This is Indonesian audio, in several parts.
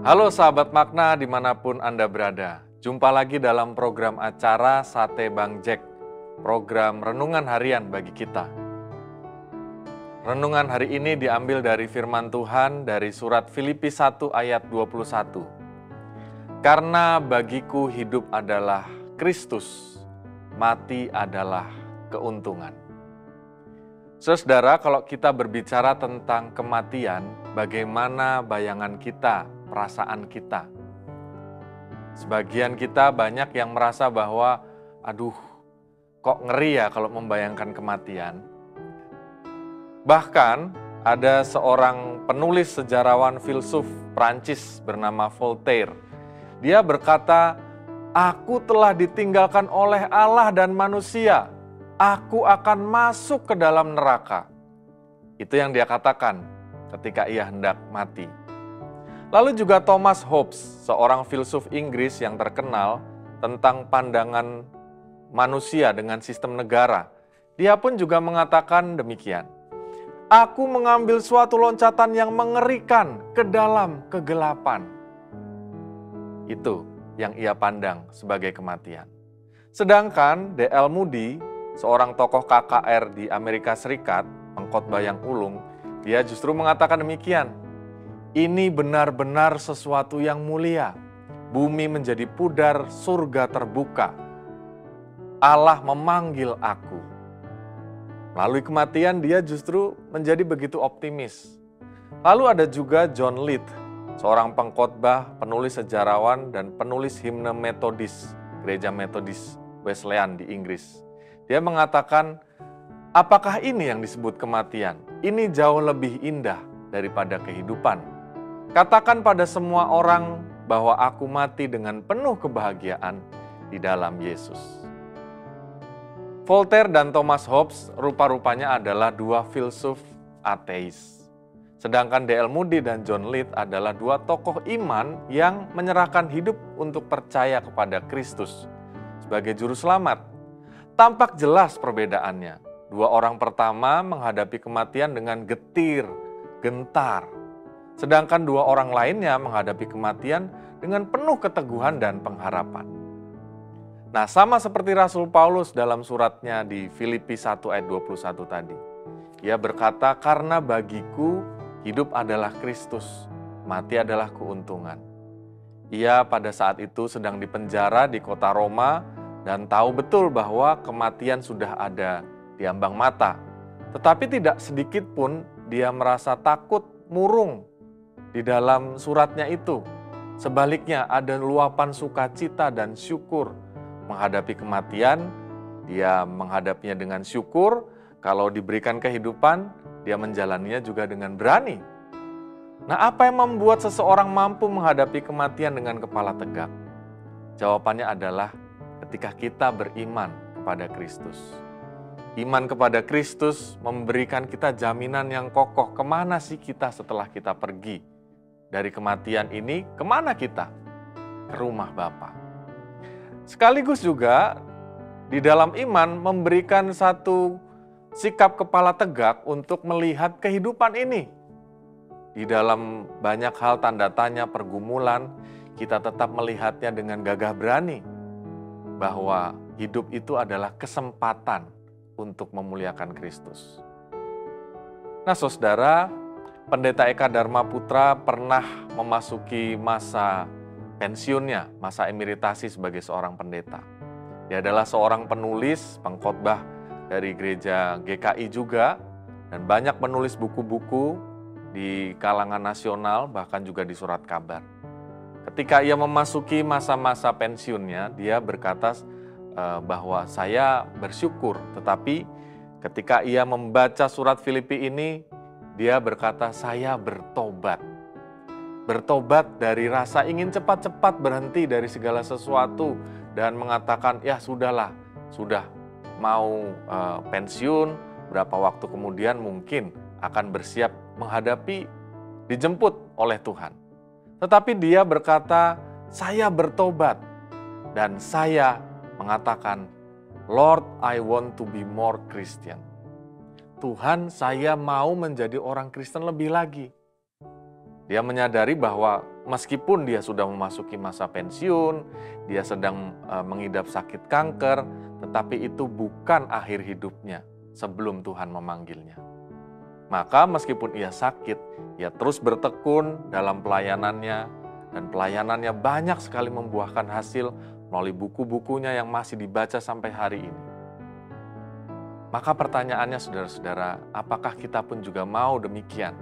Halo sahabat makna dimanapun Anda berada. Jumpa lagi dalam program acara Sate Bang Jack, program renungan harian bagi kita. Renungan hari ini diambil dari firman Tuhan dari surat Filipi 1 ayat 21. Karena bagiku hidup adalah Kristus, mati adalah keuntungan. Saudara, kalau kita berbicara tentang kematian, bagaimana bayangan kita, perasaan kita? Sebagian kita banyak yang merasa bahwa, aduh, kok ngeri ya kalau membayangkan kematian. Bahkan ada seorang penulis sejarawan filsuf Prancis bernama Voltaire. Dia berkata, aku telah ditinggalkan oleh Allah dan manusia. Aku akan masuk ke dalam neraka. Itu yang dia katakan ketika ia hendak mati. Lalu juga Thomas Hobbes, seorang filsuf Inggris yang terkenal tentang pandangan manusia dengan sistem negara. Dia pun juga mengatakan demikian. Aku mengambil suatu loncatan yang mengerikan ke dalam kegelapan. Itu yang ia pandang sebagai kematian. Sedangkan D.L. Moody, seorang tokoh KKR di Amerika Serikat, pengkhotbah yang ulung, dia justru mengatakan demikian. Ini benar-benar sesuatu yang mulia. Bumi menjadi pudar, surga terbuka. Allah memanggil aku. Melalui kematian dia justru menjadi begitu optimis. Lalu ada juga John Leith, seorang pengkhotbah, penulis sejarawan, dan penulis himne Metodis, Gereja Metodis Wesleyan di Inggris. Dia mengatakan, apakah ini yang disebut kematian? Ini jauh lebih indah daripada kehidupan. Katakan pada semua orang bahwa aku mati dengan penuh kebahagiaan di dalam Yesus. Voltaire dan Thomas Hobbes rupa-rupanya adalah dua filsuf ateis. Sedangkan D.L. Moody dan John Leith adalah dua tokoh iman yang menyerahkan hidup untuk percaya kepada Kristus sebagai juru selamat. Tampak jelas perbedaannya. Dua orang pertama menghadapi kematian dengan getir, gentar. Sedangkan dua orang lainnya menghadapi kematian dengan penuh keteguhan dan pengharapan. Nah, sama seperti Rasul Paulus dalam suratnya di Filipi 1 ayat 21 tadi. Ia berkata, karena bagiku hidup adalah Kristus, mati adalah keuntungan. Ia pada saat itu sedang dipenjara di kota Roma dan tahu betul bahwa kematian sudah ada di ambang mata. Tetapi tidak sedikit pun dia merasa takut, murung di dalam suratnya itu. Sebaliknya ada luapan sukacita dan syukur menghadapi kematian. Dia menghadapinya dengan syukur. Kalau diberikan kehidupan, dia menjalaninya juga dengan berani. Nah, apa yang membuat seseorang mampu menghadapi kematian dengan kepala tegak? Jawabannya adalah ketika kita beriman kepada Kristus. Iman kepada Kristus memberikan kita jaminan yang kokoh. Kemana sih kita setelah kita pergi dari kematian ini? Kemana kita? Ke rumah Bapa. Sekaligus juga di dalam iman memberikan satu sikap kepala tegak untuk melihat kehidupan ini. Di dalam banyak hal tanda tanya, pergumulan, kita tetap melihatnya dengan gagah berani. Bahwa hidup itu adalah kesempatan untuk memuliakan Kristus. Nah, saudara, Pendeta Eka Dharma Putra pernah memasuki masa pensiunnya, masa emeritasi sebagai seorang pendeta. Dia adalah seorang penulis, pengkhotbah dari gereja GKI juga, dan banyak menulis buku-buku di kalangan nasional, bahkan juga di surat kabar. Ketika ia memasuki masa-masa pensiunnya, dia berkata bahwa saya bersyukur, tetapi ketika ia membaca surat Filipi ini, dia berkata, saya bertobat. Bertobat dari rasa ingin cepat-cepat berhenti dari segala sesuatu dan mengatakan, ya sudahlah, sudah mau pensiun, berapa waktu kemudian mungkin akan bersiap menghadapi, dijemput oleh Tuhan. Tetapi dia berkata, saya bertobat dan saya mengatakan, Lord, I want to be more Christian. Tuhan, saya mau menjadi orang Kristen lebih lagi. Dia menyadari bahwa meskipun dia sudah memasuki masa pensiun, dia sedang mengidap sakit kanker, tetapi itu bukan akhir hidupnya sebelum Tuhan memanggilnya. Maka meskipun ia sakit, ia terus bertekun dalam pelayanannya, dan pelayanannya banyak sekali membuahkan hasil melalui buku-bukunya yang masih dibaca sampai hari ini. Maka pertanyaannya saudara-saudara, apakah kita pun juga mau demikian?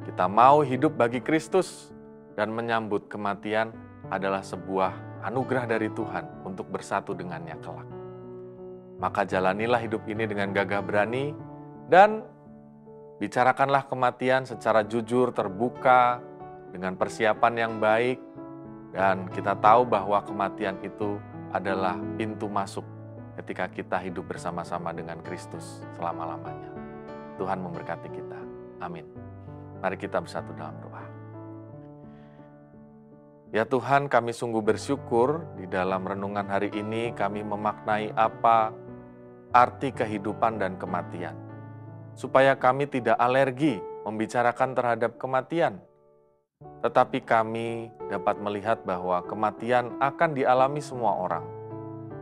Kita mau hidup bagi Kristus dan menyambut kematian adalah sebuah anugerah dari Tuhan untuk bersatu dengannya kelak. Maka jalanilah hidup ini dengan gagah berani dan bicarakanlah kematian secara jujur, terbuka, dengan persiapan yang baik, dan kita tahu bahwa kematian itu adalah pintu masuk ketika kita hidup bersama-sama dengan Kristus selama-lamanya. Tuhan memberkati kita. Amin. Mari kita bersatu dalam doa. Ya Tuhan, kami sungguh bersyukur di dalam renungan hari ini kami memaknai apa arti kehidupan dan kematian. Supaya kami tidak alergi membicarakan terhadap kematian, tetapi kami dapat melihat bahwa kematian akan dialami semua orang.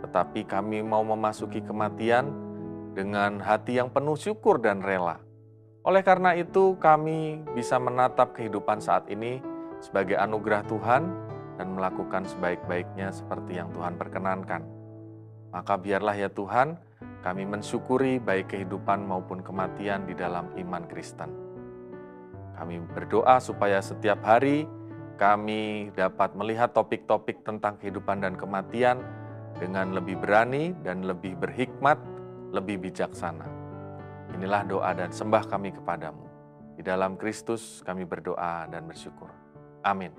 Tetapi kami mau memasuki kematian dengan hati yang penuh syukur dan rela. Oleh karena itu kami bisa menatap kehidupan saat ini sebagai anugerah Tuhan dan melakukan sebaik-baiknya seperti yang Tuhan perkenankan. Maka biarlah ya Tuhan, kami mensyukuri baik kehidupan maupun kematian di dalam iman Kristen. Kami berdoa supaya setiap hari kami dapat melihat topik-topik tentang kehidupan dan kematian dengan lebih berani dan lebih berhikmat, lebih bijaksana. Inilah doa dan sembah kami kepadamu. Di dalam Kristus kami berdoa dan bersyukur. Amin.